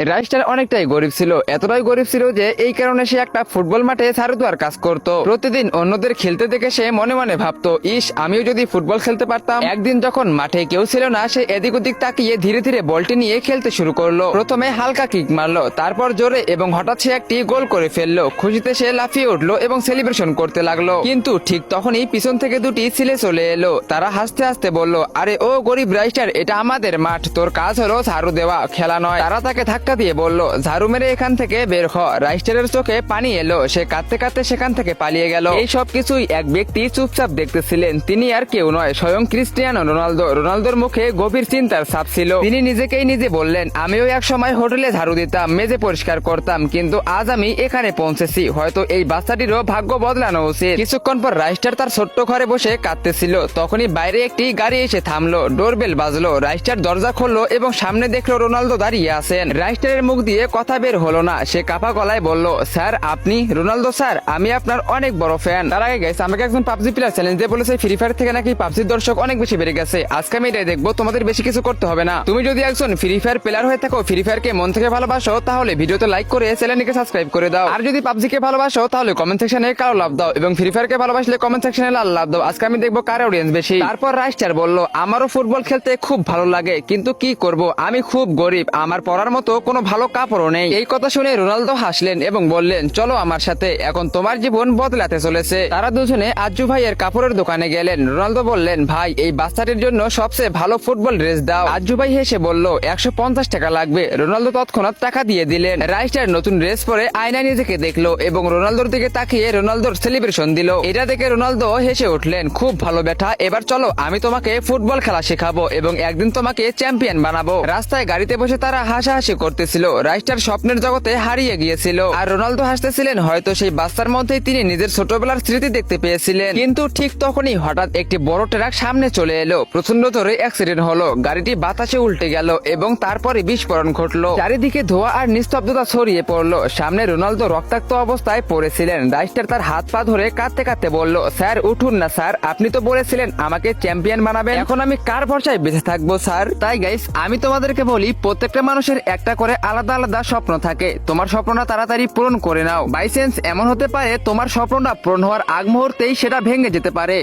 রাইস্টার অনেকটাই গরিব ছিল, এতটাই গরিব ছিল যে এই কারণে সে একটা ফুটবল মাঠে ঝাড়ুদার কাজ করত। প্রতিদিন অন্যদের খেলতে দেখে সে মনে মনে ভাবতো, ইস আমিও যদি ফুটবল খেলতে পারতাম। একদিন যখন মাঠে কেউ ছিল না, সে এদিক ওদিক তাকিয়ে ধীরে ধীরে বলটি নিয়ে খেলতে শুরু করলো। প্রথমে হালকা কিক মারলো, তারপর জোরে এবং হঠাৎ সে একটি গোল করে ফেললো। খুশিতে সে লাফিয়ে উঠলো এবং সেলিব্রেশন করতে লাগলো। কিন্তু ঠিক তখনই পিছন থেকে দুটি ছেলে চলে এলো। তারা হাসতে হাসতে বলল, আরে ও গরিব রাইস্টার, এটা আমাদের মাঠ, তোর কাজ হলো ঝাড়ু দেওয়া, খেলা নয়। তারা তাকে ধাক্কা দিয়ে বলল, ঝাড়ু মেরে এখান থেকে বের হ। রাইস্টারের চোখে পানি এলো, সে কাঁদতে কাঁদতে সেখান থেকে পালিয়ে গেল। এই সব কিছুই এক ব্যক্তি চুপচাপ দেখতেছিলেন। তিনি আর কেউ নয়, স্বয়ং ক্রিস্টিয়ানো রোনালদো। রোনালদোর মুখে গভীর চিন্তার ছাপ ছিল। তিনি নিজেকেই নিজে বললেন, আমিও এক সময় হোটেলে ঝাড়ু দিতাম, মেজে পরিষ্কার করতাম, কিন্তু আজ আমি এখানে পৌঁছেছি। হয়তো এই বাচ্চাটিরও ভাগ্য বদলানো উচিত। কিছুক্ষণ পর রাইস্টার তার ছোট্ট ঘরে বসে কাঁদতেছিল। তখনই বাইরে একটি গাড়ি এসে থামলো, ডোরবেল বাজলো। রাইস্টার দরজা খুললো এবং সামনে দেখলো রোনালদো দাঁড়িয়ে আছেন। রাইস্টারের মুখ দিয়ে কথা বের হলো না। সে কাঁপা গলায় বলল, স্যার আপনি? রোনালদো স্যার, আমি আপনার অনেক বড় ফ্যান। তার আগে গাইস, আমাকে একজন পাবজি প্লেয়ার চ্যালেঞ্জ দিয়ে বলেছে ফ্রি ফায়ার থেকে নাকি পাবজির দর্শক অনেক বেশি বেড়ে গেছে। আজকে আমি এটাই দেখবো, তোমাদের বেশি কিছু করতে হবে না। তুমি যদি একজন ফ্রি ফায়ার প্লেয়ার হয়ে থাকো, ফ্রি ফায়ারকে মন থেকে ভালোবাসো, তাহলে ভিডিওতে লাইক করে চ্যানেলটিকে সাবস্ক্রাইব করে দাও। আর যদি পাবজিকে ভালোবাসো, তাহলে কমেন্ট সেকশনে কালো লাভ দাও, এবং ফ্রি ফায়ারকে ভালোবাসলে কমেন্ট সেকশনে লাল লাভ দাও। আজকে আমি দেখবো কার অডিয়েন্স বেশি। তারপর রাইস্টার বলল, আমারও ফুটবল খেলতে খুব ভালো লাগে, কিন্তু কি করব, আমি খুব গরিব, আমার পরার মতো কোনো ভালো কাপড়ও নেই। এই কথা শুনে রোনালদো হাসলেন এবং বললেন, চলো আমার সাথে, এখন তোমার জীবন বদলাতে চলেছে। তারা দুজনে আজ্জু ভাইয়ের কাপড়ের দোকানে গেলেন। রোনালদো বললেন, ভাই এই বাচ্চাটির জন্য সবচেয়ে ভালো ফুটবল ড্রেস দাও। আজ্জু ভাই হেসে বলল, 150 টাকা লাগবে। রোনালদো তৎক্ষণাৎ টাকা দিয়ে দিলেন। রাইস্টার নতুন ড্রেস পরে আয়নায় নিজেকে দেখলো এবং রোনালদোর দিকে তাকিয়ে রোনালদোর সেলিব্রেশন দিল। এটা দেখে রোনালদো হেসে উঠলেন, খুব ভালো বেটা, এবার চলো আমি তোমাকে ফুটবল খেলা শেখাবো এবং একদিন তোমাকে চ্যাম্পিয়ন বানাবো। রাস্তায় গাড়িতে বসে তারা হাসাহাসি করতেছিল। রাইস্টার স্বপ্নের জগতে হারিয়ে গিয়েছিল, আর রোনালদো হাসতেছিলেন। হয়তো সেই বাচ্চার মধ্যেই তিনি নিজের ছোটবেলার স্মৃতি দেখতে পেয়েছিলেন। কিন্তু ঠিক তখনই হঠাৎ একটি বড় ট্রাক সামনে চলে এলো। প্রচন্ড জোরে অ্যাক্সিডেন্ট হলো, গাড়িটি বাতাসে উল্টে গেল এবং তারপরে বিস্ফোরণ ঘটলো। চারিদিকে ধোঁয়া আর নিস্তব্ধতা ছড়িয়ে পড়লো। সামনে রোনালদো রক্তাক্ত অবস্থায় পড়েছিলেন। রাইস্টার তার হাত পা ধরে কাঁদতে কাঁদতে বলল, স্যার উঠুন না স্যার, আপনি তো বলেছিলেন আমাকে চ্যাম্পিয়ন বানাবেন, এখন আমি কার ভরসায় বেঁচে থাকবো স্যার? তাই গাইস, আমি তোমাদেরকে বলি, প্রত্যেকটা মানুষের একটা করে আলাদা আলাদা স্বপ্ন থাকে। তোমার স্বপ্নটা তাড়াতাড়ি পূরণ করে নাও। বাই চান্স এমন হতে পারে তোমার স্বপ্নটা পূরণ হওয়ার আগ মুহূর্তেই সেটা ভেঙে যেতে পারে।